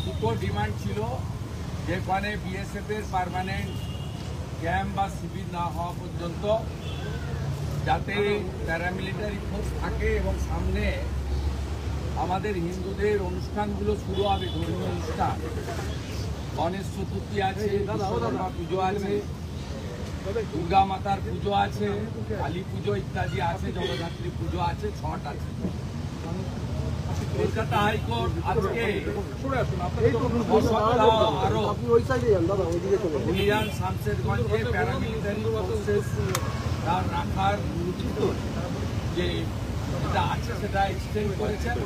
দুটো ডিমান্ড ছিল, যেখানে বিএসএফ এর পার্মানেন্ট ক্যাম্প বা শিবির না হওয়া পর্যন্ত যাতে প্যারামিলিটারি ফোর্স থাকে এবং সামনে আমাদের হিন্দুদের অনুষ্ঠানগুলো শুরু হবে, ধর্মীয় অনুষ্ঠান, গণেশ চতুর্থী আছে, বিশ্বকর্মা পুজো আছে, দুর্গা মাতার পুজো আছে, কালী পুজো ইত্যাদি আছে, জগদ্ধাত্রী পুজো আছে, ছট আছে। কলকাতা হাইকোর্ট আজকে আরো হুলিয়ান শামশেরগঞ্জে প্যারামিলিটারি ফোর্সেস রাখার যে যেটা আছে সেটা এক্সটেন্ড করেছেন।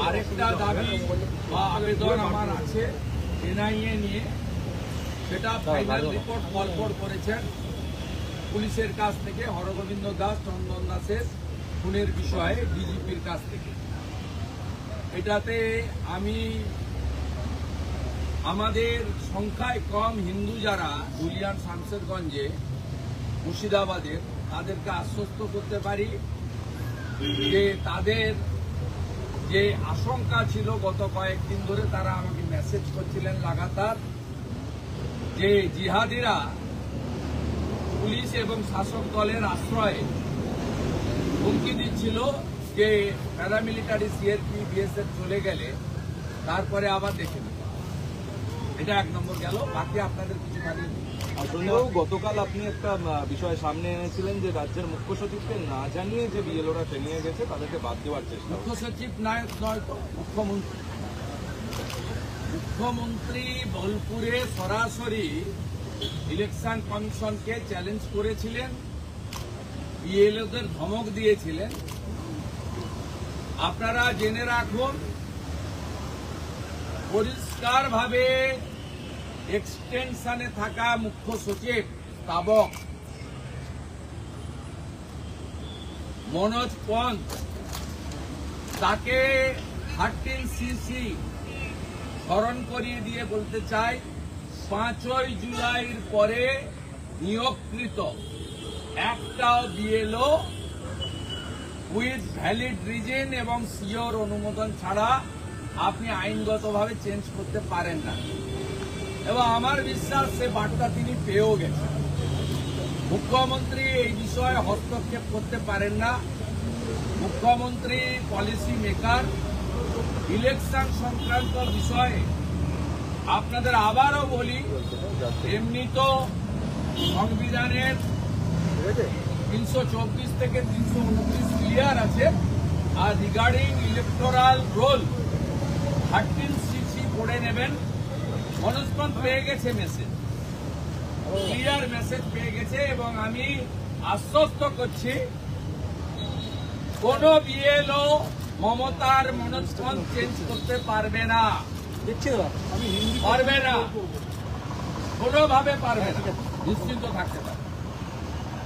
আরেকটা দাবি বা আবেদন আমার আছে এনআইএ নিয়ে, সেটা ফাইনাল রিপোর্ট ফরওয়ার্ড করেছেন পুলিশের কাছ থেকে, হরগোবিন্দ দাস, চন্দন দাসের খুনের বিষয়ে ডিজিপির কাছ থেকে। এটাতে আমি আমাদের সংখ্যায় কম হিন্দু যারা হুলিয়ান শামশেরগঞ্জে, মুর্শিদাবাদের, তাদেরকে আশ্বস্ত করতে পারি যে তাদের যে আশঙ্কা ছিল গত কয়েকদিন ধরে, তারা আমাকে মেসেজ করছিলেন লাগাতার যে জিহাদিরা পুলিশ এবং শাসক দলের আশ্রয়ে হুমকি দিচ্ছিল যে প্যারামিলিটারি সিআরপি বিএসএফ চলে গেলে তারপরে আবার দেখে নেব। এটা এক নম্বর গেল। বাকি আপনাদের কিছু জানি আসলেও গতকাল আপনি একটা বিষয় সামনে এনেছিলেন যে রাজ্যের মুখ্য সচিবকে না জানিয়ে যে বিএলওরা ট্রেনিংয়ে গেছে তাদেরকে বাদ দেওয়ার চেষ্টা। মুখ্য সচিব নয় তো মুখ্যমন্ত্রী বোলপুরে সরাসরি ইলেকশন কমিশনকে চ্যালেঞ্জ করেছিলেন, বিএলওদের ধমক দিয়েছিলেন। আপনারা জেনে রাখুন, পরিষ্কারভাবে এক্সটেনশনে থাকা মুখ্য সচিব স্তাবক মনোজ পন্ত, তাকে 13cc স্মরণ করিয়ে দিয়ে বলতে চাই, 5ই জুলাইয়ের পরে নিয়োগকৃত একটাও বিএলও উইথ ভ্যালিড রিজন এবং সিওর অনুমোদন ছাড়া আপনি আইনগতভাবে চেঞ্জ করতে পারেন না। এবং আমার বিশ্বাস সে বার্তা তিনি পেয়েও গেছেন। মুখ্যমন্ত্রী এই বিষয়ে হস্তক্ষেপ করতে পারেন না। মুখ্যমন্ত্রী পলিসি মেকার। ইলেকশন সংক্রান্ত বিষয়ে আপনাদের আবারও বলি, এমনি তো সংবিধানের 324 থেকে 329 ক্লিয়ার আছে, আর রিগার্ডিং ইলেকটোরাল রোল 13cc পড়ে নেবেন। মনোজ পেয়ে গেছে মেসেজ, ক্লিয়ার মেসেজ পেয়ে গেছে, এবং আমি আশ্বস্ত করছি কোন বিএলও মমতার মনোজ চেঞ্জ করতে পারবে না, পারবে না, কোনোভাবে পারবে না, নিশ্চিন্ত থাকতে পারে।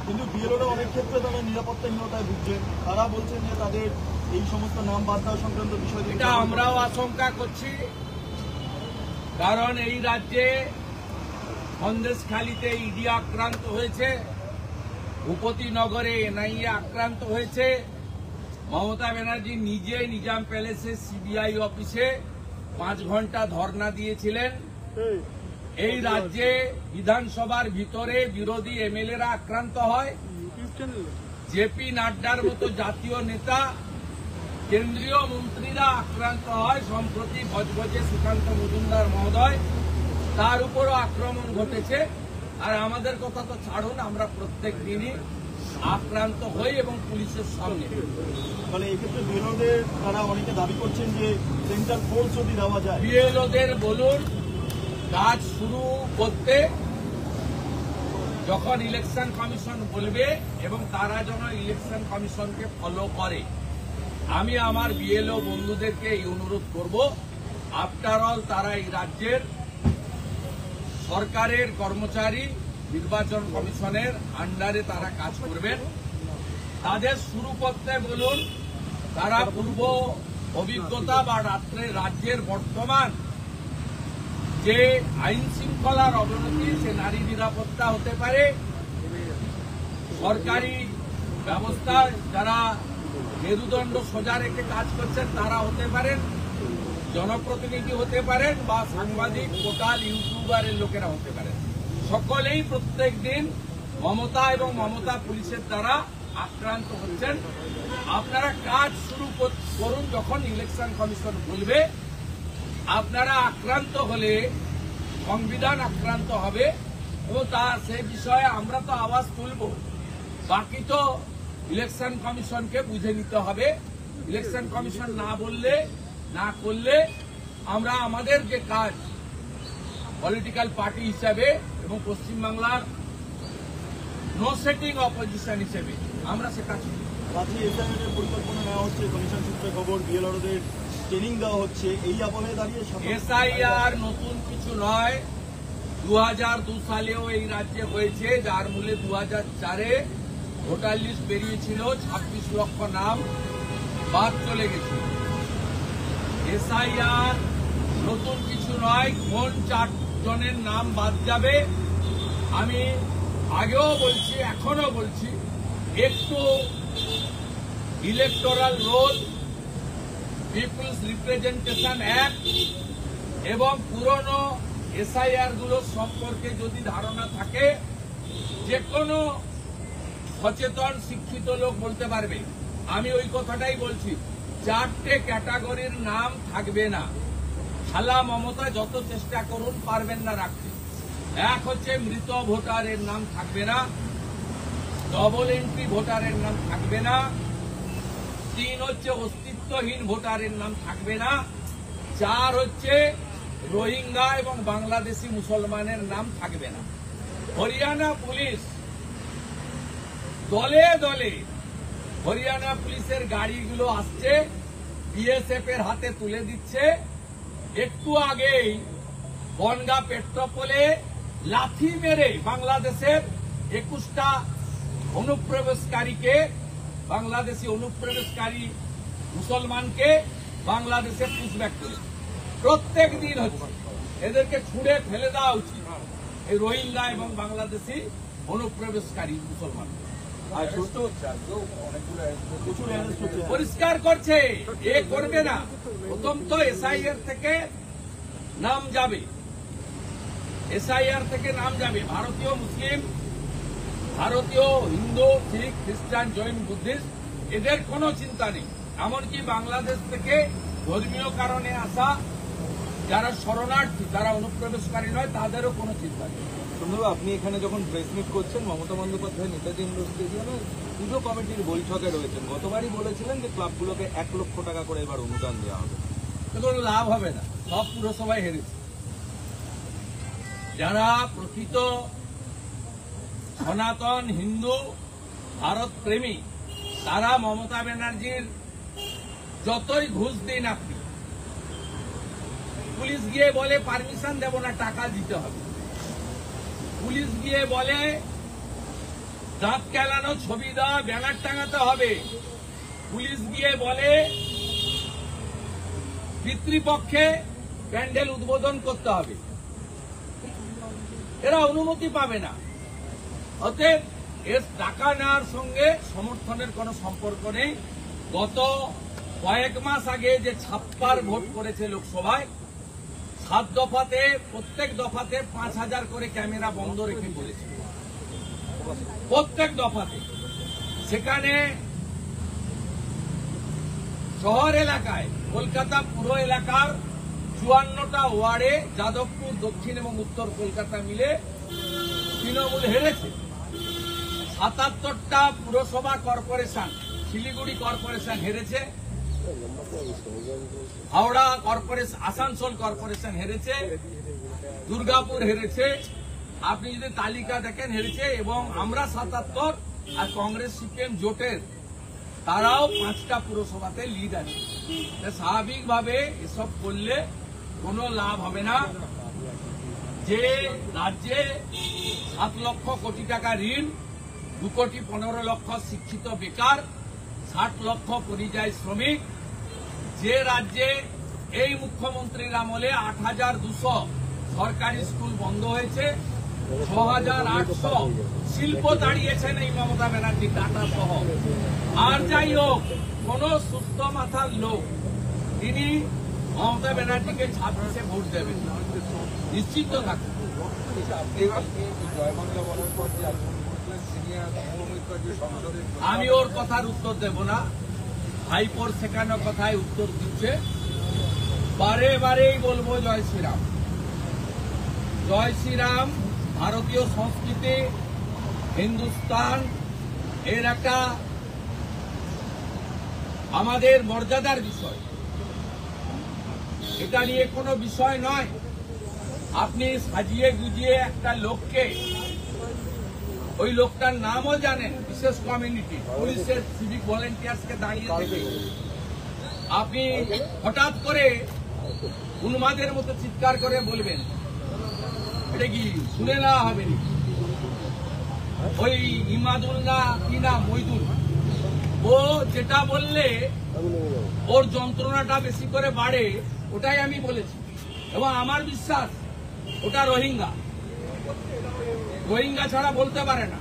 কিন্তু বিএলওরা অনেক ক্ষেত্রে তারা নিরাপত্তাহীনতায় ভুগছেন। তারা বলছেন যে তাদের এই সমস্ত নাম বাদ দেওয়া সংক্রান্ত বিষয়, এটা আমরাও আশঙ্কা করছি। কারণ এই রাজ্যে সন্দেশখালীতে ইডি আক্রান্ত হয়েছে, ভূপতিনগরে এনআইএ আক্রান্ত হয়েছে, মমতা ব্যানার্জি নিজে নিজাম প্যালেসে সিবিআই অফিসে 5 ঘন্টা ধর্ণা দিয়েছিলেন। এই রাজ্যে বিধানসভার ভিতরে বিরোধী এমএলএরা আক্রান্ত হয়, জেপি নাড্ডার মতো জাতীয় নেতা, কেন্দ্রীয় মন্ত্রীরা আক্রান্ত হয়। সম্প্রতি ভজভজে সুকান্ত মজুমদার মহোদয়, তার উপরও আক্রমণ ঘটেছে। আর আমাদের কথা তো ছাড়ুন, আমরা প্রত্যেক দিনই আক্রান্ত হই এবং পুলিশের সামনে। মানে এক্ষেত্রে বিএলওদের তারা অনেকে দাবি করছেন যে সেন্ট্রাল ফোর্স যদি দেওয়া যায়। বিএলওদের বলুন কাজ শুরু করতে, যখন ইলেকশন কমিশন বলবে, এবং তারা যেন ইলেকশন কমিশনকে ফলো করে। আমি আমার বিএলও বন্ধুদেরকে এই অনুরোধ করব, আফটার অল তারা এই রাজ্যের সরকারের কর্মচারী, নির্বাচন কমিশনের আন্ডারে তারা কাজ করবেন। তাদের শুরু করতে বলুন। তারা পূর্ব অভিজ্ঞতা বা রাজ্যের বর্তমান যে আইন শৃঙ্খলার অবনতি, সে নারী নিরাপত্তা হতে পারে, সরকারি ব্যবস্থায় যারা মেরুদণ্ড সোজা রেখে কাজ করছেন তারা হতে পারেন, জনপ্রতিনিধি হতে পারেন বা সাংবাদিক, পোর্টাল, ইউটিউবারের লোকেরা হতে পারেন, সকলেই প্রত্যেক দিন মমতা এবং মমতা পুলিশের দ্বারা আক্রান্ত হচ্ছেন। আপনারা কাজ শুরু করুন, যখন ইলেকশন কমিশন বলবে। আপনারা আক্রান্ত হলে সংবিধান আক্রান্ত হবে এবং সে বিষয়ে আমরা তো আওয়াজ তুলব, বাকি তো ইলেকশন কমিশনকে বুঝে নিতে হবে। ইলেকশন কমিশন না বললে, না করলে আমরা আমাদের যে কাজ পলিটিক্যাল পার্টি হিসাবে এবং পশ্চিমবাংলার নো সেটিং অপোজিশন হিসেবে আমরা সে কাজ করি। রাজ্যে এসআইআর এর পরিকল্পনা নেওয়া হচ্ছে, কমিশন সূত্রে খবর, বিএলআরওদের ট্রেনিং দেওয়া হচ্ছে, এই আবহে দাঁড়িয়ে এসআইআর নতুন কিছু নয়। 2002 সালেও এই রাজ্যে হয়েছে, যার মূলে 2004-এ ভোটার লিস্ট বেরিয়েছিল, 26 লক্ষ নাম বাদ চলে গেছে। এসআইআর নতুন কিছু নয়। কোন 4 জনের নাম বাদ যাবে আমি আগেও বলছি, এখনো বলছি, একটু electoral roll, people's representation act এবং পুরনো এসআইআর গুলো সম্পর্কে যদি ধারণা থাকে, যে কোনো সচেতন শিক্ষিত লোক বলতে পারবে। আমি ওই কথাটাই বলছি, 4টে ক্যাটাগরির নাম থাকবে না। শালা মমতা যত চেষ্টা করুন পারবেন না রাখতে। এক হচ্ছে মৃত ভোটারের নাম থাকবে না, ডবল এন্ট্রি ভোটারের নাম থাকবে না, 3 হচ্ছে অস্তিত্বহীন ভোটারের নাম থাকবে না, 4 হচ্ছে রোহিঙ্গা এবং বাংলাদেশি মুসলমানের নাম থাকবে না। হরিয়ানা পুলিশ দলে দলে হরিয়ানা পুলিশের গাড়িগুলো আসছে, বিএসএফ এর হাতে তুলে দিচ্ছে। একটু আগেই বনগা পেট্রোপোলে লাথি মেরে বাংলাদেশের 21টা অনুপ্রবেশকারীকে, বাংলাদেশি অনুপ্রবেশকারী মুসলমানকে বাংলাদেশে পুশব্যাক করেছে। প্রত্যেক দিন হচ্ছে। এদেরকে ছুঁড়ে ফেলে দেওয়া উচিত, এই রোহিঙ্গা এবং বাংলাদেশি অনুপ্রবেশকারী মুসলমান। পরিষ্কার করছে, এ করবে না। প্রথম তো এসআইআর থেকে নাম যাবে, এসআইআর থেকে নাম যাবে ভারতীয় মুসলিম, ভারতীয় হিন্দু, শিখ, খ্রিস্টান, জৈন, বুদ্ধিস্ট, এদের কোনো চিন্তা নেই। এমনকি বাংলাদেশ থেকে ধর্মীয় কারণে আসা যারা শরণার্থী, যারা অনুপ্রবেশকারী নয়, তাদেরও কোনো চিন্তা নেই। সুন্দর, আপনি এখানে যখন প্রেস মিট করছেন, মমতা বন্দ্যোপাধ্যায় নেতাজি ইন্ডোর স্টেডিয়ামে পুজো কমিটির বৈঠকে রয়েছেন। গতবারই বলেছিলেন যে ক্লাবগুলোকে 1 লক্ষ টাকা করে এবার অনুদান দেওয়া হবে। কোনো লাভ হবে না, সব পুরসভায় হেরেছে। যারা প্রকৃত সনাতন হিন্দু, ভারত প্রেমী, তারা মমতা ব্যানার্জির যতই ঘুষ দিন আপনি, পুলিশ গিয়ে বলে পারমিশন দেব না, টাকা দিতে হবে। পুলিশ গিয়ে বলে দাঁত কেলানো, ছবি দেওয়া, ব্যানার টাঙাতে হবে। পুলিশ গিয়ে বলে পিতৃপক্ষে প্যান্ডেল উদ্বোধন করতে হবে। এরা অনুমতি পাবে না। অতএব এর টাকা নেওয়ার সঙ্গে সমর্থনের কোনো সম্পর্ক নেই। গত কয়েক মাস আগে যে 56 ভোট করেছে লোকসভায়, 7 দফাতে, প্রত্যেক দফাতে 5,000 করে ক্যামেরা বন্ধ রেখে করেছে, প্রত্যেক দফাতে। সেখানে শহর এলাকায়, কলকাতা পুরো এলাকার 54টা ওয়ার্ডে, যাদবপুর, দক্ষিণ এবং উত্তর কলকাতা মিলে তৃণমূল হেরেছে। 77টা পুরসভা কর্পোরেশন, শিলিগুড়ি কর্পোরেশন হেরেছে, হাওড়া কর্পোরেশন, আসানসোল কর্পোরেশন হেরেছে, দুর্গাপুর হেরেছে। আপনি যদি তালিকা দেখেন, হেরেছে। এবং আমরা 77 আর কংগ্রেস সিপিএম জোটের তারাও 5টা পুরসভাতে লিড আছে। স্বাভাবিকভাবে এসব করলে কোনো লাভ হবে না। যে রাজ্যে 7 লক্ষ কোটি টাকা ঋণ, 2 কোটি 15 লক্ষ শিক্ষিত বেকার, 60 লক্ষ পরিযায়ী শ্রমিক, যে রাজ্যে এই মুখ্যমন্ত্রীর আমলে 8,200 সরকারি স্কুল বন্ধ হয়েছে, 6,800 শিল্প দাঁড়িয়েছেন এই মমতা ব্যানার্জি, টাটা সহ। আর যাই হোক, কোন সুস্থ মাথার লোক তিনি মমতা ব্যানার্জিকে 26-এ ভোট দেবেন, নিশ্চিত থাকুন। আমি ওর কথার উত্তর দেব না, ভাইপোর শেখানো কথায় উত্তর দিচ্ছে। বারে বারেই বলবো জয় শ্রীরাম। জয় শ্রীরাম ভারতীয় সংস্কৃতি, হিন্দুস্তান এর একটা আমাদের মর্যাদার বিষয়, এটা নিয়ে কোনো বিষয় নয়। আপনি সাজিয়ে গুজিয়ে একটা লোককে, ওই লোকটার নামও জানেন, বিশেষ কমিউনিটি পুলিশের সিভিক ভলেন্টিয়ার্সকে দাঁড়িয়ে থেকে আপনি হঠাৎ করে উন্মাদের মতো চিৎকার করে বলবেন, এটা কি শুনে নেওয়া হবে? ওই ইমাদুল না কি না মইদুল, ও যেটা বললে ওর যন্ত্রণাটা বেশি করে বাড়ে, ওটাই আমি বলেছি। এবং আমার বিশ্বাস ওটা রোহিঙ্গা ছাড়া বলতে পারে না।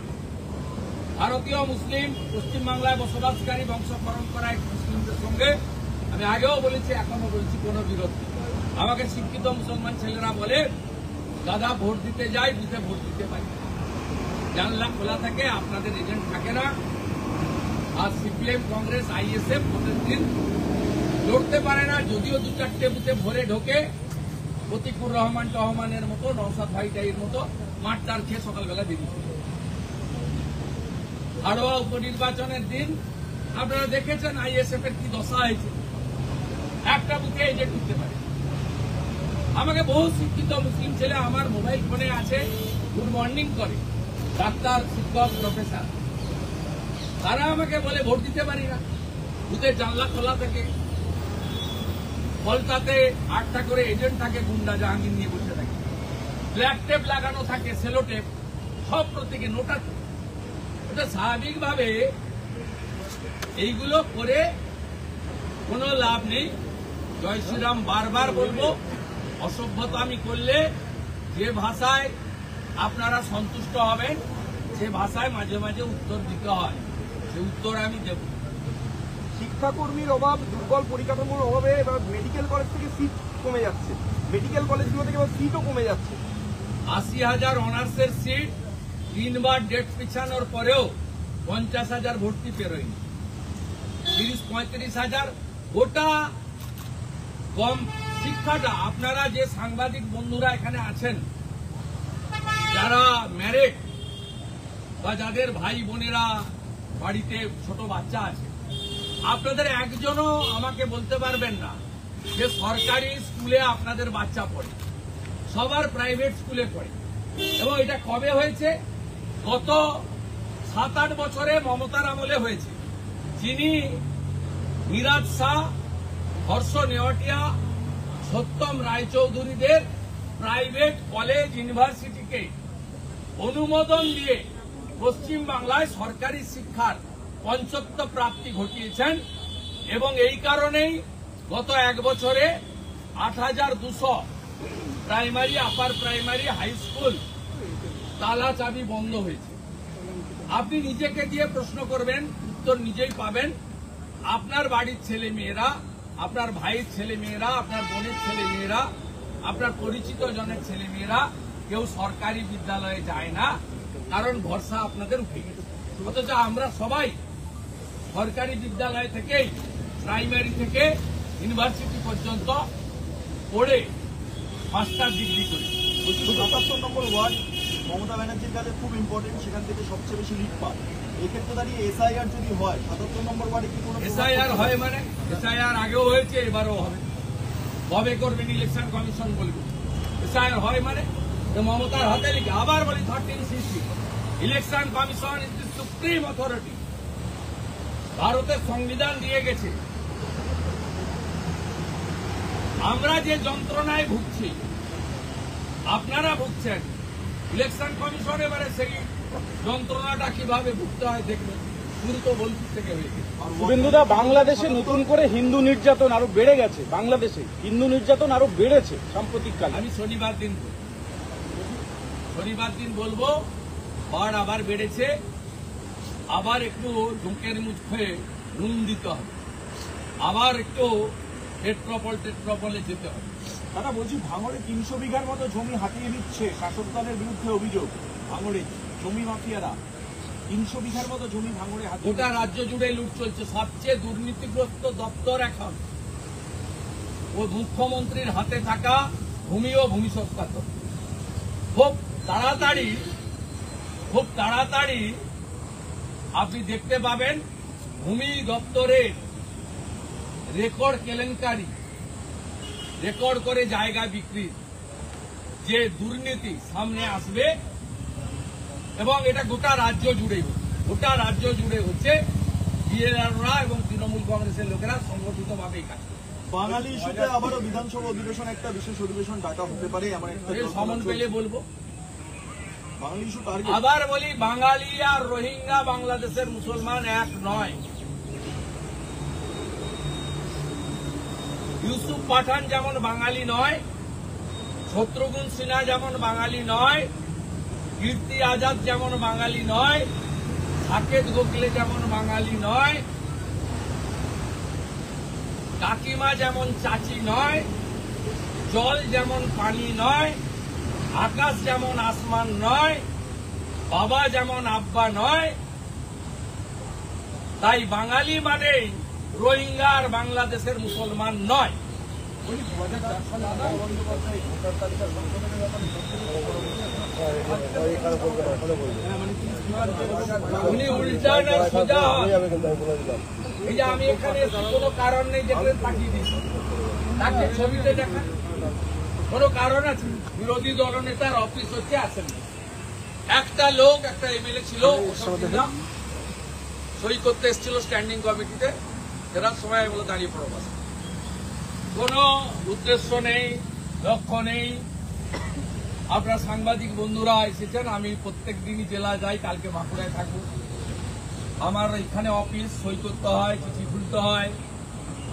ভারতীয় মুসলিম পশ্চিমবাংলায় বসবাসকারী বংশ পরম্পরায় মুসলিমদের সঙ্গে আমি আগেও বলেছি, এখনো বলছি, কোনো বিরোধ নেই। আমাকে শিক্ষিত মুসলমান ছেলেরা বলে, দাদা ভোট দিতে যাই, বুথে ভোট দিতে পারি, জানলা খোলা থাকে, আপনাদের এজেন্ট থাকে না। আর সিপিএম, কংগ্রেস, আইএসএফ ভোটের দিন লড়তে পারে না, যদিও 2-4টে বুথে ভরে ঢোকে, প্রতিকুর রহমানের মতো, নওশাদ ভাইটাইয়ের মতো মাঠটার খেয়ে সকালবেলা বেরিয়ে। হাড়োয়া উপনির্বাচনের দিন আপনারা দেখেছেন আইএসএফ এর কি দশা হয়েছে, একটা বুথে এজেন্ট ঢুকতে পারে। আমাকে বহু শিক্ষিত মুসলিম ছেলে আমার মোবাইল ফোনে আছে, গুড মর্নিং করে, ডাক্তার, শিক্ষক, প্রফেসর, তারা আমাকে বলে ভোট দিতে পারি না, বুথের জানলা খোলা থাকে, ফলতাতে 8টা করে এজেন্ট থাকে, গুন্ডা জাহাঙ্গীর নিয়ে বসে থাকে, ব্ল্যাক টেপ লাগানো থাকে, সেলো টেপ, সব প্রত্যেকে নোটা। ওটা স্বাভাবিকভাবে এইগুলো করে কোনো লাভ নেই। জয় শ্রীরাম বারবার বলবো, অসভ্যতা আমি করলে যে ভাষায় আপনারা সন্তুষ্ট হবেন, সে ভাষায় মাঝে মাঝে উত্তর দিতে হয়, সে উত্তর আমি দেব। শিক্ষাকর্মীর অভাব, দুর্বল পরিকাঠামোর অভাবে এবার মেডিকেল কলেজ থেকে সিট কমে যাচ্ছে, মেডিকেল কলেজগুলো থেকে এবার সিটও কমে যাচ্ছে। 80,000 অনার্সের সিট 3বার ডেট পিছানোর পরেও 50,000 ভর্তি পেরোয়নি, 30-35,000 গোটা কম শিক্ষাটা। আপনারা যে সাংবাদিক বন্ধুরা এখানে আছেন, যারা ম্যারেড বা যাদের ভাই বোনেরা বাড়িতে ছোট বাচ্চা আছে, আপনাদের একজনও আমাকে বলতে পারবেন না যে সরকারি স্কুলে আপনাদের বাচ্চা পড়ে, সবার প্রাইভেট স্কুলে পড়ে। এবং এটা কবে হয়েছে? গত 7-8 বছরে মমতার আমলে হয়েছে, যিনি মিরাজ শাহ, হর্ষ নেওয়াটিয়া, সত্যম রায়চৌধুরীদের প্রাইভেট কলেজ ইউনিভার্সিটিকে অনুমোদন দিয়ে পশ্চিমবাংলায় সরকারি শিক্ষার পঞ্চত্ব প্রাপ্তি ঘটিয়েছেন। এবং এই কারণেই গত 1 বছরে 8,200 primary, upper primary, high school তালা চাবি বন্ধ হয়েছে। আপনি নিজেকে দিয়ে প্রশ্ন করবেন, উত্তর নিজেই পাবেন। আপনার বাড়ির ছেলে মেয়েরা, আপনার ভাইয়ের ছেলে মেয়েরা, আপনার বোনের ছেলে মেয়েরা, আপনার পরিচিত জনের ছেলে মেয়েরা কেউ সরকারি বিদ্যালয়ে যায় না, কারণ ভরসা আপনাদের উঠে গেছে। অথচ আমরা সবাই সরকারি বিদ্যালয় থেকেই, প্রাইমারি থেকে ইউনিভার্সিটি পর্যন্ত পড়ে মাস্টার ডিগ্রি করি। 77 নম্বর ওয়ার্ড মমতা ব্যানার্জির কাছে খুব ইম্পর্টেন্ট, সেখান থেকে সবচেয়ে বেশি লিড পায়। এক্ষেত্রে দাঁড়িয়ে এসআইআর যদি হয় 77 নম্বর ওয়ার্ডে কি কোনো এসআইআর হয়? মানে এসআইআর আগেও হয়েছে, এবারও হবে। কবে করবেন ইলেকশন কমিশন বলবে। এসআইআর হয় মানে মমতার হাতে লিখে, আবার বলি 13CC, election commission is the supreme authority. ভারতের সংবিধান দিয়ে গেছে। আমরা যে যন্ত্রণায় ভুগছি, আপনারা ভুগছেন, ইলেকশন কমিশন এবারে সেই যন্ত্রণাটা কিভাবে ভুগতে হয় দেখবেন। শুরু তো বলছি থেকে হয়ে গেছে। শুভেন্দুদা, বাংলাদেশে নতুন করে হিন্দু নির্যাতন আরো বেড়ে গেছে, বাংলাদেশে হিন্দু নির্যাতন আরো বেড়েছে সাম্প্রতিককালে। আমি শনিবার দিন বলবো, বাড় আবার বেড়েছে, আবার একটু ঢুকের মুখ হয়ে নুন দিতে হবে, আবার একটু টেট্রাপলে যেতে হবে। দাদা বলছি, ভাঙড়ে 300 বিঘার মতো জমি হাতিয়ে নিচ্ছে শাসক দলের বিরুদ্ধে অভিযোগ। ভাঙড়ে জমি মাফিয়ারা 300 বিঘার মতো জমি ভাঙড়ে হাতিয়ে গোটা রাজ্য জুড়ে লুট চলছে। সবচেয়ে দুর্নীতিগ্রস্ত দপ্তর এখন ও মুখ্যমন্ত্রীর হাতে থাকা ভূমি ও ভূমি সংক্রান্ত। খুব তাড়াতাড়ি আপনি দেখতে পাবেন ভূমি দপ্তরের রেকর্ড কেলেঙ্কারি, রেকর্ড করে জায়গা বিক্রির যে দুর্নীতি সামনে আসবে, এবং এটা গোটা রাজ্য জুড়ে হচ্ছে। বিএলআররা এবং তৃণমূল কংগ্রেসের লোকেরা সংগঠিতভাবে কাজ করে। বাঙালি ইস্যুতে আবারও বিধানসভা অধিবেশন, একটা বিশেষ অধিবেশন ডাকা হতে পারে এমন একটা সমন পেলে বলবো। বাঙালি ইস্যু টার্গেট। আবার বলি, বাঙালি আর রোহিঙ্গা বাংলাদেশের মুসলমান এক নয়। ইউসুফ পাঠান যেমন বাঙালি নয়, শত্রুঘ্ন সিনহা যেমন বাঙালি নয়, কীর্তি আজাদ যেমন বাঙালি নয়, সাকেত গোখলে যেমন বাঙালি নয়, কাকিমা যেমন চাচি নয়, জল যেমন পানি নয়, আকাশ যেমন আসমান নয়, বাবা যেমন আব্বা নয়, তাই বাঙালি মানেই রোহিঙ্গা আর বাংলাদেশের মুসলমান নয়। উনি উল্টান আর সোজা হন। এই যে আমি এখানে কোনো কারণ নেই যেখানে পাঠিয়ে দিচ্ছি, তাকে ছবিতে দেখা কোনো কারণ আছে? বিরোধী দলনেতার অফিস হচ্ছে আসেন, একটা লোক, একটা এমএলএ ছিল, সই করতে এসেছিল স্ট্যান্ডিং কমিটিতে, ফেরার সময় এগুলো দাঁড়িয়ে পড়ো। কোনো উদ্দেশ্য নেই, লক্ষ্য নেই। আপনার সাংবাদিক বন্ধুরা এসেছেন, আমি প্রত্যেক দিনই জেলায় যাই, কালকে বাঁকুড়ায় থাকবো। আমার এখানে অফিস, সই করতে হয়, চিঠি খুলতে হয়।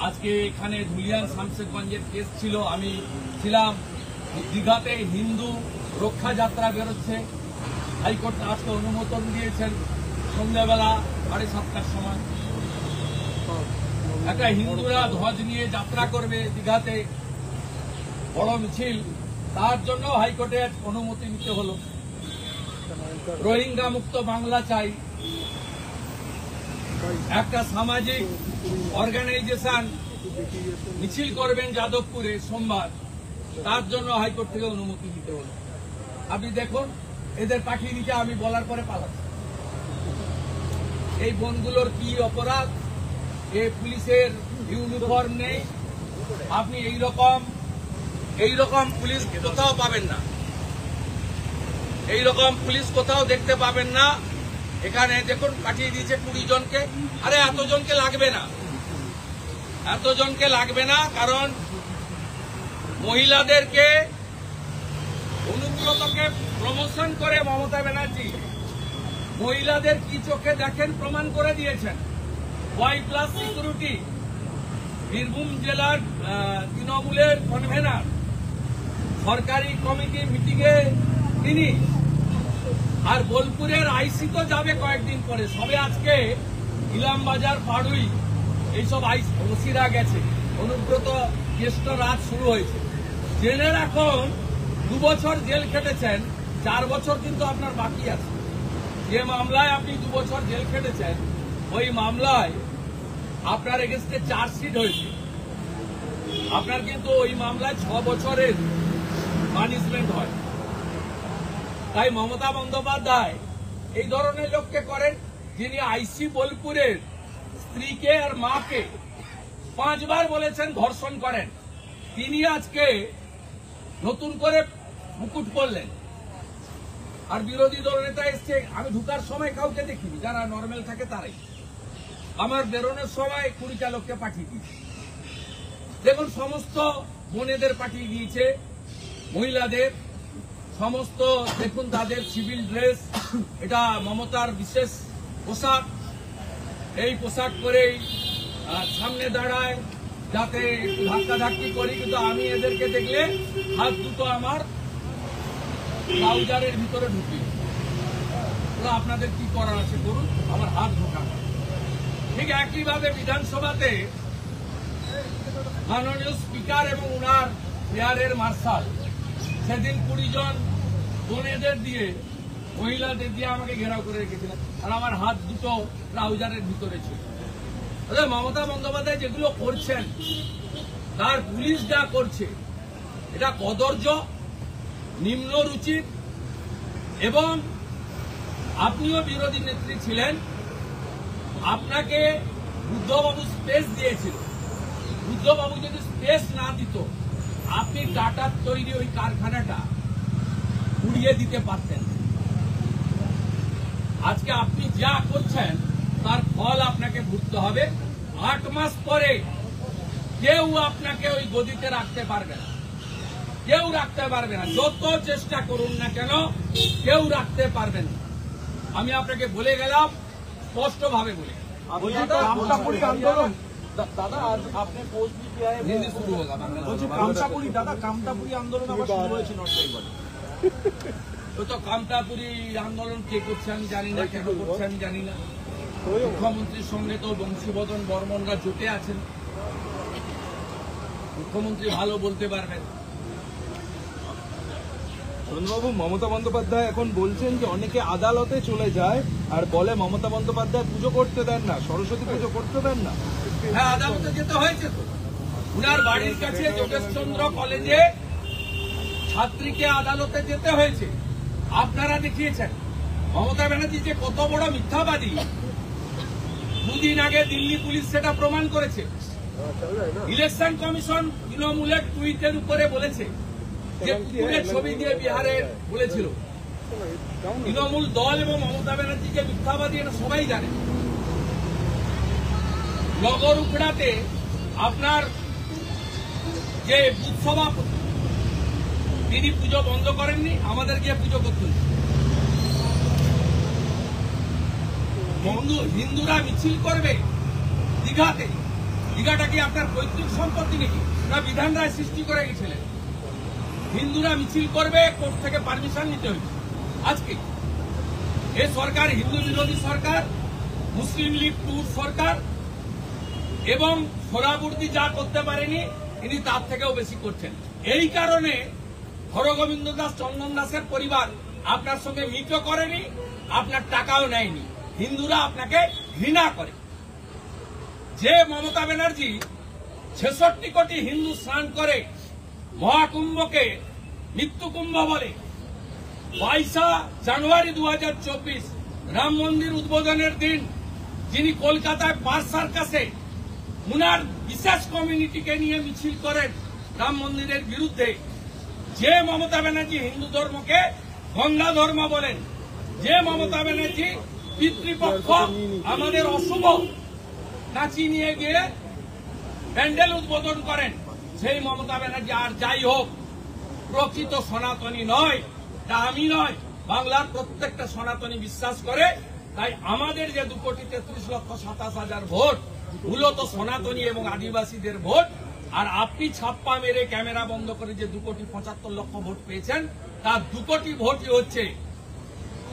আজকে এখানে ধুলিয়ান শামশেরগঞ্জের কেস ছিল, আমি ছিলাম। দীঘাতে হিন্দু রক্ষা যাত্রা বেরোচ্ছে, হাইকোর্ট আজকে অনুমোদন দিয়েছেন সন্ধ্যাবেলা 7:30টার সময়। একটা হিন্দুরা ধ্বজ নিয়ে যাত্রা করবে দীঘাতে, বড় মিছিল, তার জন্য হাইকোর্টের অনুমতি নিতে হলো। রোহিঙ্গা মুক্ত বাংলা চাই, একটা সামাজিক অর্গানাইজেশন মিছিল করবেন যাদবপুরে সোমবার, তার জন্য হাইকোর্ট থেকে অনুমতি দিতে হলো। আপনি দেখুন, এদের পাঠিয়ে দিতে আমি বলার পরে পালাচ্ছি। এই বোনগুলোর কি অপরাধ? এই পুলিশের ইউনিফর্ম নেই। আপনি এইরকম পুলিশ কোথাও পাবেন না, এইরকম পুলিশ কোথাও দেখতে পাবেন না। এখানে দেখুন পাঠিয়ে দিয়েছে 20 জনকে। আরে এতজনকে লাগবে না, কারণ মহিলাদেরকে, অনুব্রতকে প্রমোশন করে মমতা ব্যানার্জি মহিলাদের কি চোখে দেখেন প্রমাণ করে দিয়েছেন। Y+ সিকিউরিটি, বীরভূম জেলার তৃণমূলের কনভেনার, সরকারি কমিটি মিটিংয়ে তিনি, আর বোলপুরের আইসি তো যাবে কয়েকদিন পরে। সবে আজকে ইলামবাজার, পাড়ুই এইসব ওসিরা গেছে। অনুব্রত জ্যেষ্ঠ রাত শুরু হয়েছে। জেলে এখন 2 বছর জেল খেটেছেন, 4 বছর কিন্তু আপনার বাকি আছে। যে মামলায় আপনি 2 বছর জেল খেটেছেন, ওই মামলায় আপনার এগেন্স্টে চার্জশিট হয়েছে। আপনার কিন্তু ওই মামলায় 6 বছরের পানিশমেন্ট হয়। তাই মমতা বন্দ্যোপাধ্যায় এই ধরনের লোককে করেন, যিনি আইসি বোলপুরের স্ত্রীকে আর মাকে 5 বার বলেছেন ধর্ষণ করেন, তিনি আজকে নতুন করে মুকুট করলেন। আর বিরোধী দল নেতা এসছে, আমি ঢুকার সময় কাউকে দেখিনি, যারা নর্মাল থাকে তারাই। আমার বেরোনোর সময় 20টা লোককে পাঠিয়ে দিয়েছে। দেখুন, সমস্ত বোনেদের পাঠিয়ে দিয়েছে, মহিলাদের সমস্ত, দেখুন তাদের সিভিল ড্রেস, এটা মমতার বিশেষ পোশাক। এই পোশাক পরেই সামনে দাঁড়ায়, যাতে একটু ধাক্কাধাক্কি করি, কিন্তু আমি এদেরকে দেখলে হাত দুটো আমার ট্রাউজারের ভিতরে ঢুকি। আপনাদের কি করার আছে করুন, আমার হাত ঢোকানো। ঠিক একইভাবে বিধানসভাতে মাননীয় স্পিকার এবং উনার এয়ারের মার্শাল সেদিন 20 জন বোনেদের দিয়ে মহিলাদের দিয়ে আমাকে ঘেরাও করে রেখেছিলেন, আর আমার হাত দুটো ট্রাউজারের ভিতরে ছিল। মমতা বন্দ্যোপাধ্যায় যেগুলো করছেন, তার পুলিশ যা করছে, এটা কদর্য, নিম্ন রুচির। এবং আপনিও বিরোধী নেত্রী ছিলেন, আপনাকে বুদ্ধবাবু স্পেস দিয়েছিল। বুদ্ধবাবু যদি স্পেস না দিত, আপনি টাটার তৈরি ওই কারখানাটা উড়িয়ে দিতে পারতেন। আজকে আপনি যা করছেন তার ফল আপনাকে ভুগতে হবে। 8 মাস পরে কেউ আপনাকে ওই গদিতে রাখতে পারবে না, কেউ রাখতে পারবে না। যত চেষ্টা করুন না কেন, কেউ রাখতে পারবে না। আমি আপনাকে বলে গেলাম, স্পষ্টভাবে বলে কামতাপুরি আন্দোলন দাদা, আজ আপনি পোস্ট দিতে হিন্দি শুরু হোগা বাংলা। কামতাপুরি দাদা, কামতাপুরি আন্দোলন আবার শুরু হয়েছে নর্থ বেঙ্গলে। তো কামতাপুরি আন্দোলন কে করছে আমি জানি না, কেন করছে আমি জানি না। মুখ্যমন্ত্রীর সঙ্গে তো বংশীবদন বর্মনরা জোটে আছেন, মুখ্যমন্ত্রী ভালো বলতে পারবেন। অরুণবাবু, মমতা বন্দ্যোপাধ্যায় এখন বলছেন যে অনেকে আদালতে চলে যায় আর বলে মমতা বন্দ্যোপাধ্যায় পুজো করতে দেন না, সরস্বতী পুজো করতে দেন না। হ্যাঁ, আদালতে যেতে হয়েছে তো। উনার বাড়ির কাছে যোগেশচন্দ্র কলেজে ছাত্রীকে আদালতে যেতে হয়েছে। আপনারা দেখিয়েছেন মমতা ব্যানার্জি যে কত বড় মিথ্যাবাদী। 2 দিন আগে দিল্লি পুলিশ সেটা প্রমাণ করেছে। ইলেকশন কমিশন তৃণমূলের টুইটের উপরে বলেছে যে কুকুরের ছবি দিয়ে বিহারে বলেছিল। তৃণমূল দল এবং মমতা ব্যানার্জি যে মিথ্যাবাদী এটা সবাই জানে। নগর উখড়াতে আপনার যে বুথ সভাপতি, তিনি পুজো বন্ধ করেননি, আমাদের গিয়ে পুজো করতেন। হিন্দুরা মিছিল করবে দীঘাতে। দীঘাটা কি আপনার পৈতৃক সম্পত্তি নাকি, না বিধান রায় সৃষ্টি করে গেছিলেন? হিন্দুরা মিছিল করবে, কোর্ট থেকে পারমিশন নিতে হয়েছে। আজকে এ সরকার হিন্দু বিরোধী সরকার, মুসলিম লীগ টুর সরকার, এবং সোহরাবুর্দি যা করতে পারেনি তিনি তার থেকেও বেশি করছেন। এই কারণে হরগোবিন্দ দাস, চন্দন দাসের পরিবার আপনার সঙ্গে মিটও করেনি, আপনার টাকাও নেয়নি। হিন্দুরা আপনাকে ঘৃণা করে। যে মমতা ব্যানার্জি 66 কোটি হিন্দু স্নান করে মহাকুম্ভকে মৃত্যুকুম্ভ বলে, 22 জানুয়ারি 2024 রাম মন্দির উদ্বোধনের দিন যিনি কলকাতায় পার্ক সার্কাসে উনার বিশেষ কমিউনিটিকে নিয়ে মিছিল করেন রাম মন্দিরের বিরুদ্ধে, যে মমতা ব্যানার্জি হিন্দু ধর্মকে গঙ্গা ধর্ম বলেন, যে মমতা ব্যানার্জি পিতৃপক্ষ আমাদের অশুভ নাচিয়ে নিয়ে গিয়ে প্যান্ডেল উদ্বোধন করেন, সেই মমতা ব্যানার্জি আর যাই হোক প্রকৃত সনাতনী নয়। তা আমি নয়, বাংলার প্রত্যেকটা সনাতনী বিশ্বাস করে। তাই আমাদের যে 2,33,27,000 ভোট মূলত সনাতনী এবং আদিবাসীদের ভোট। আর আপনি ছাপ্পা মেরে ক্যামেরা বন্ধ করে যে 2,75,00,000 ভোট পেয়েছেন, তার 2 কোটি ভোটই হচ্ছে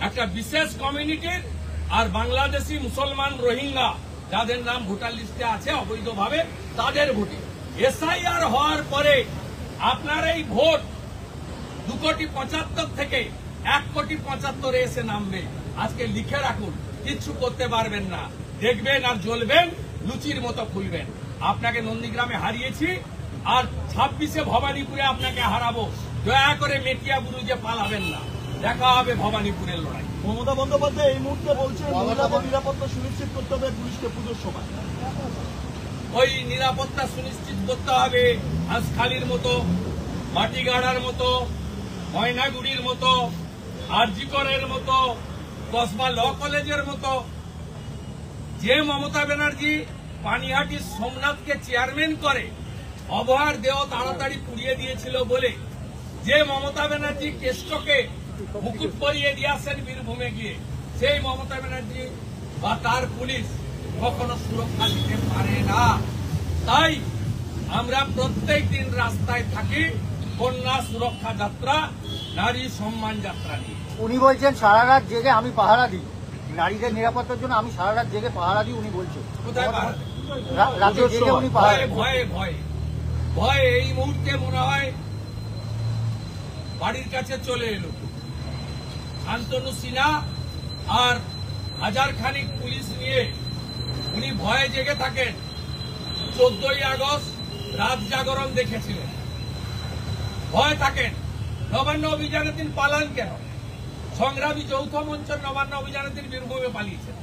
একটা বিশেষ কমিউনিটির আর বাংলাদেশি মুসলমান রোহিঙ্গা যাদের নাম ভোটার লিস্টে আছে অবৈধভাবে, তাদের ভোটে। এসআইআর হওয়ার পরে আপনার এই ভোট 2,75,00,000 থেকে 1,75,00,000 এসে নামবে। আজকে লিখে রাখুন, কিচ্ছু করতে পারবেন না। দেখবেন আর জ্বলবেন, লুচির মতো খুলবেন। আপনাকে নন্দীগ্রামে হারিয়েছি, আর 26-এ ভবানীপুরে আপনাকে হারাবো। দয়া করে মেটিয়া বুরুজে পালাবেন না, দেখা হবে ভবানীপুরের লড়াই। মমতা বন্দ্যোপাধ্যায় এই মুহূর্তে বলছে মহিলাদের নিরাপত্তা সুনিশ্চিত করতে হবে পুলিশকে পুজোর সময়। ওই নিরাপত্তা সুনিশ্চিত করতে হবে হাঁসখালির মতো, মাটিগাড়ার মতো, ময়নাগুড়ির মতো, আরজিকরের মতো, কসবা ল কলেজের মতো। যে মমতা ব্যানার্জি পানিহাটি সোমনাথকে চেয়ারম্যান করে অভয়ার দেহ তাড়াতাড়ি পুড়িয়ে দিয়েছিল বলে, যে মমতা ব্যানার্জি কেষ্টকে মুকুট পরিয়ে দিয়ে আসেন বীরভূমে গিয়ে, সেই মমতা ব্যানার্জি বা তার পুলিশ কখনো সুরক্ষা দিতে পারে না। তাই আমরা প্রত্যেক দিন রাস্তায় থাকি কন্যা সুরক্ষা যাত্রা, নারী সম্মান যাত্রা নিয়ে। উনি বলছেন সারা রাত জেগে আমি পাহারা দিই, নারীদের নিরাপত্তার জন্য আমি সারা রাত জেগে পাহারা দিই। উনি বলছেন কোথায় পাহারা? রাতে জেগে উনি পাহারা ভয়ে ভয়ে ভয়ে ভয় এই মুহূর্তে মনে হয় বাড়ির কাছে চলে এলো। শান্তনু সিনহা আর হাজার খানিক পুলিশ নিয়ে উনি ভয়ে জেগে থাকেন। 14ই আগস্ট রাত জাগরণ দেখেছিলেন, ভয় থাকেন। নবান্ন অভিযানের দিন পালান কেন? সংগ্রামী যৌথ মঞ্চের নবান্ন অভিযানের দিন বীরভূমে পালিয়েছেন।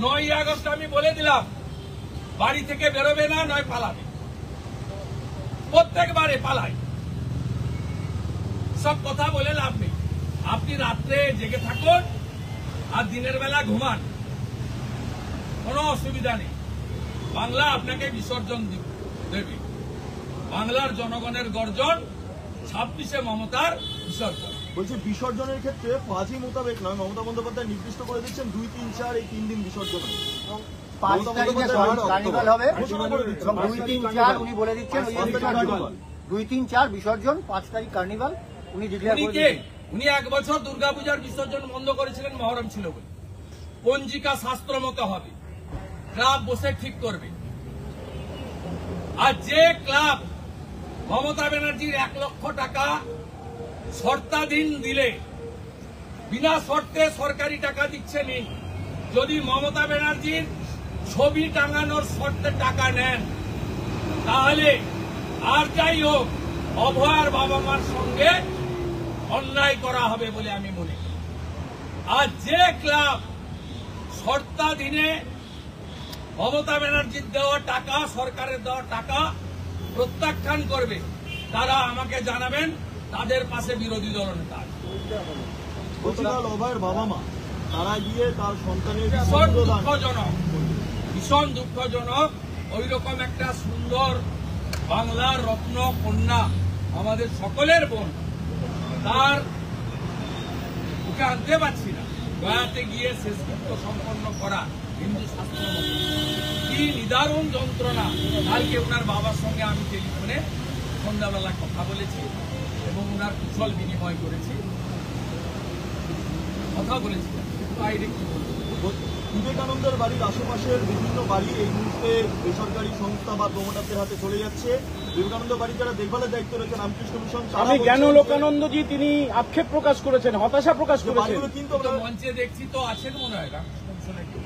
9ই আগস্ট আমি বলে দিলাম বাড়ি থেকে বেরোবে না, নয় পালাবে। প্রত্যেকবারে পালাই। সব কথা বলে লাভ নেই। আপনি রাত্রে জেগে থাকুন আর দিনের বেলা ঘুমান, কোনো অসুবিধা নেই। বাংলা আপনাকে বিসর্জন দেবে। বাংলার জনগণের গর্জন, 26শে মমতার বিসর্জন। বলছি বিসর্জনের ক্ষেত্রে ফাজি মোতাবেক নয়, মমতা বন্দ্যোপাধ্যায় নির্দিষ্ট করে দিচ্ছেন 2, 3, 4 এই 3 দিন বিসর্জন হবে। 5 তারিখে কার্নিভাল হবে ঘোষণা করে দিচ্ছেন। এবং 2, 3, 4 উনি বলে দিচ্ছেন ওই বিসর্জন। 2, 3, 4 বিসর্জন, 5 তারিখ কার্নিভাল উনি ডিক্লেয়ার করে দিচ্ছেন। উনি 1 বছর দুর্গাপূজার বিসর্জন বন্ধ করেছিলেন, মহরম ছিল বলে। পঞ্জিকা শাস্ত্র মতো হবে, ক্লাব বসে ঠিক করবে। আর যে ক্লাব মমতা ব্যানার্জির 1 লক্ষ টাকা শর্তাধীন দিলে, বিনা শর্তে সরকারি টাকা দিচ্ছে নি, যদি মমতা ব্যানার্জির ছবি টাঙানোর শর্তে টাকা নেন, তাহলে আর যাই হোক অভয়ার বাবা মার সঙ্গে অন্যায় করা হবে বলে আমি মনে করি। আর যে ক্লাব শর্তাধীনে মমতা ব্যানার্জির দেওয়া টাকা, সরকারের দেওয়া টাকা প্রত্যাখ্যান করবে, তারা আমাকে জানাবেন, তাদের পাশে বিরোধী দলনেতা আছে। গতকাল অভয়ের বাবা মা তারা গিয়ে তার সন্তানের ভীষণ অঙ্গদান দুঃখজনক, ভীষণ দুঃখজনক। ওই রকম একটা সুন্দর বাংলার রত্ন কন্যা, আমাদের সকলের বোন, তার ওকে আনতে পারছি না। গয়াতে গিয়ে শেষকৃত্য সম্পন্ন করা হিন্দু শাস্ত্র মতে কি নিদারুণ যন্ত্রণা। কালকে ওনার বাবার সঙ্গে আমি টেলিফোনে সন্ধ্যাবেলা কথা বলেছি এবং ওনার কুশল বিনিময় করেছি, কথা বলেছি। বাইরে কি বলবো? বিবেকানন্দের বাড়ির আশেপাশের বিভিন্ন বাড়ি এই মুহূর্তে বেসরকারি সংস্থা বা প্রমোটারদের হাতে চলে যাচ্ছে। বিবেকানন্দ বাড়ি যারা দেখভালের দায়িত্ব রয়েছে রামকৃষ্ণ মিশন, আমি জ্ঞান লোকানন্দজি তিনি আক্ষেপ প্রকাশ করেছেন, হতাশা প্রকাশ করেছেন। বাড়িগুলো কিন্তু তো মঞ্চে দেখছি তো আছেন মনে হয় রামকৃষ্ণ মিশনে কেউ।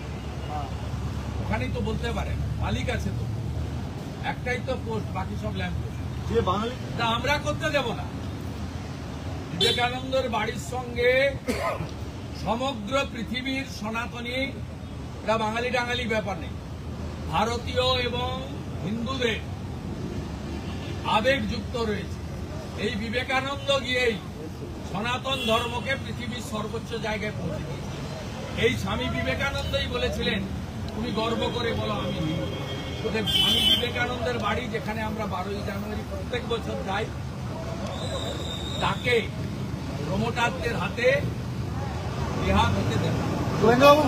ওখানেই তো বলতে পারেন, মালিক আছে তো, একটাই তো পোস্ট, বাকি সব ল্যাম্প পোস্ট। যে বাঙালি তা আমরা করতে দেব না। বিবেকানন্দের বাড়ির সঙ্গে সমগ্র পৃথিবীর সনাতনী, এটা বাঙালি টাঙালি ব্যাপার নেই, ভারতীয় এবং হিন্দুদের আবেগ যুক্ত রয়েছে। এই বিবেকানন্দ গিয়েই সনাতন ধর্মকে পৃথিবীর সর্বোচ্চ জায়গায় পৌঁছে দিয়েছে। এই স্বামী বিবেকানন্দই বলেছিলেন, তুমি গর্ব করে বলো আমি হিন্দু। ওদের স্বামী বিবেকানন্দের বাড়ি, যেখানে আমরা 12ই জানুয়ারি প্রত্যেক বছর যাই, তাকে প্রমোটারদের হাতে রেহাত হতে দেন। গোয়েন্দ্রবাবু